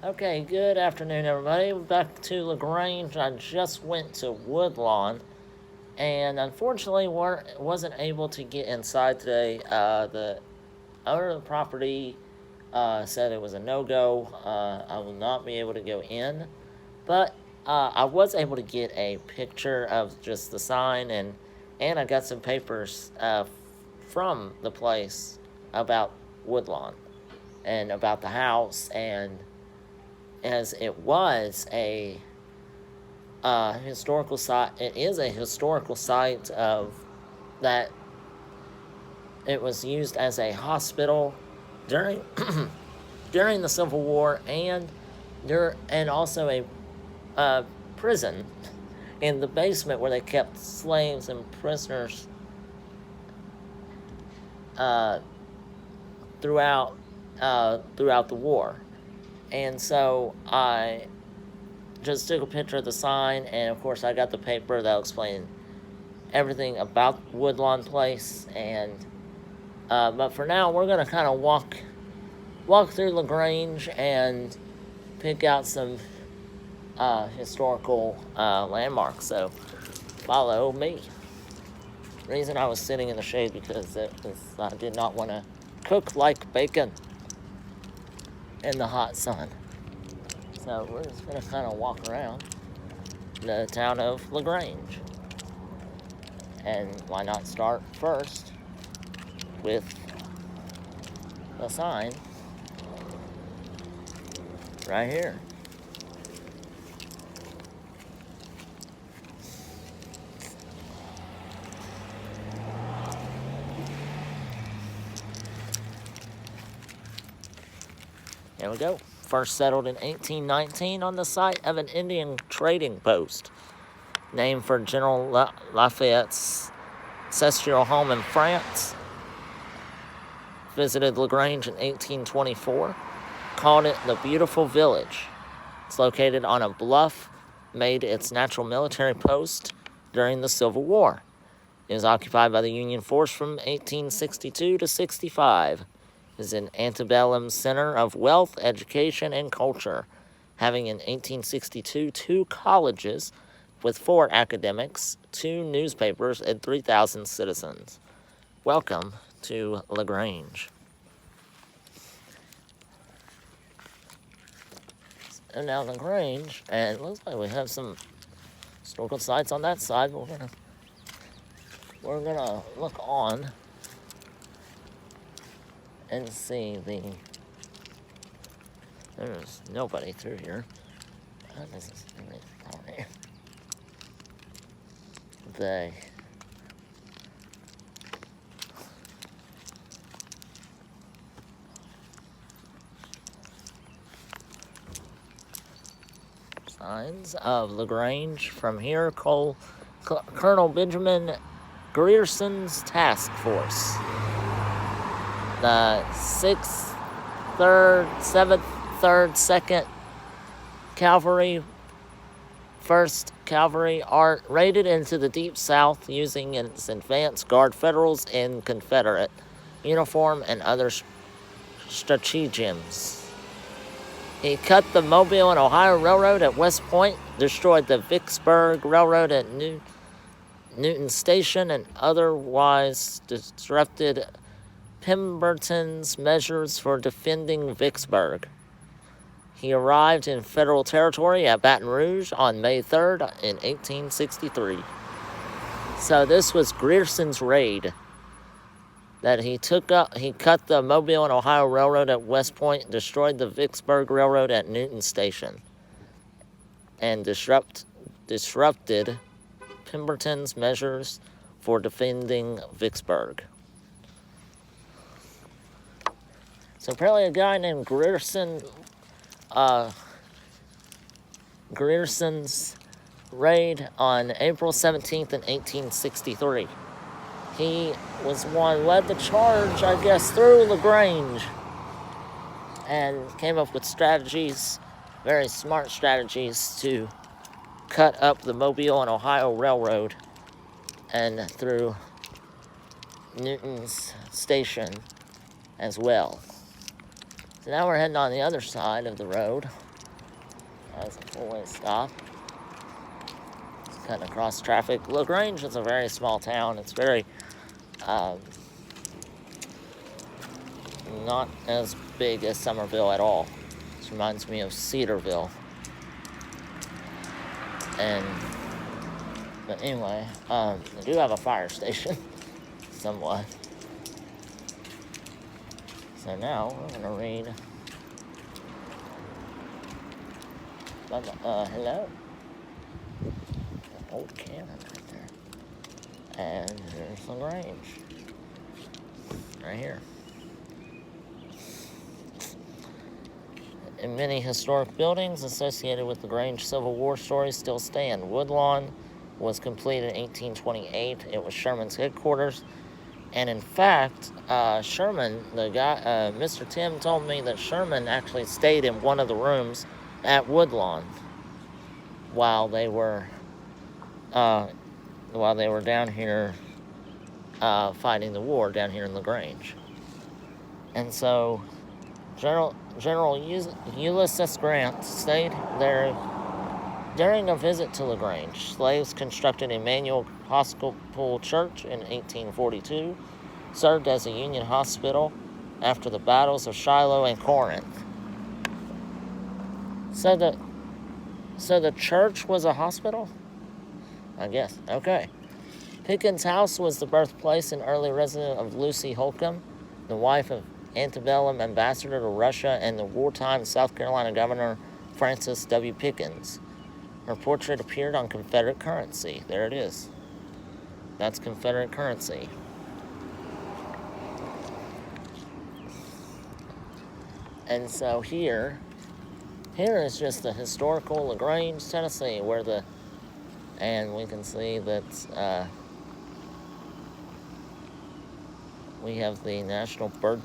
Okay, good afternoon, everybody. Back to LaGrange. I just went to Woodlawn, and unfortunately, wasn't able to get inside today. The owner of the property said it was a no-go. I will not be able to go in, but I was able to get a picture of just the sign, and I got some papers from the place about Woodlawn and about the house, and as it was a historical site. It is a historical site of that. It was used as a hospital during during the Civil War, and also a prison in the basement where they kept slaves and prisoners uh, throughout throughout the war. And so I just took a picture of the sign, and of course I got the paper that'll explain everything about Woodlawn Place. And but for now, we're gonna kind of walk through LaGrange and pick out some historical landmarks. So follow me. The reason I was sitting in the shade because I did not want to cook like bacon in the hot sun. So we're just gonna kind of walk around the town of LaGrange. And why not start first with the sign right here. There we go. First settled in 1819 on the site of an Indian trading post, named for General Lafayette's ancestral home in France. Visited LaGrange in 1824, called it the Beautiful Village. It's located on a bluff, made its natural military post during the Civil War. It was occupied by the Union force from 1862 to 65. It is an antebellum center of wealth, education, and culture, having in 1862 two colleges with 4 academics, 2 newspapers, and 3,000 citizens. Welcome to LaGrange. And now LaGrange, and it looks like we have some historical sites on that side. We're gonna look on and see there's nobody through here. This is the signs of LaGrange from here. Colonel Benjamin Grierson's task force. The 6th, 3rd, 7th, 3rd, 2nd Cavalry, 1st Cavalry are raided into the Deep South using its advanced guard Federals in Confederate uniform and other stratagems. He cut the Mobile and Ohio Railroad at West Point, destroyed the Vicksburg Railroad at Newton Station, and otherwise disrupted Pemberton's measures for defending Vicksburg. He arrived in federal territory at Baton Rouge on May 3rd in 1863. So this was Grierson's raid that he took up. He cut the Mobile and Ohio Railroad at West Point, destroyed the Vicksburg Railroad at Newton Station, and disrupted Pemberton's measures for defending Vicksburg. So apparently a guy named Grierson's raid on April 17th in 1863. He was one led the charge, I guess, through LaGrange, and came up with strategies, very smart strategies, to cut up the Mobile and Ohio Railroad and through Newton's Station as well. So now we're heading on the other side of the road. That's a four-way stop. It's cutting across traffic. LaGrange is a very small town. It's very not as big as Somerville at all. This reminds me of Cedarville. But anyway, they do have a fire station, somewhat. So now we're gonna read. Hello. Old cannon right there. And here's LaGrange. Right here. And many historic buildings associated with LaGrange Civil War stories still stand. Woodlawn was completed in 1828. It was Sherman's headquarters. And in fact, Sherman, the guy, Mr. Tim told me that Sherman actually stayed in one of the rooms at Woodlawn while they were down here fighting the war down here in LaGrange. And so General Ulysses Grant stayed there during a visit to LaGrange. Slaves constructed Emmanuel Episcopal Church in 1842, served as a Union hospital after the battles of Shiloh and Corinth. So the church was a hospital? I guess. Okay. Pickens' house was the birthplace and early residence of Lucy Holcomb, the wife of antebellum ambassador to Russia and the wartime South Carolina Governor Francis W. Pickens. Her portrait appeared on Confederate currency. There it is. That's Confederate currency. And so here is just the historical LaGrange, Tennessee, and we can see that we have the National Bird Dog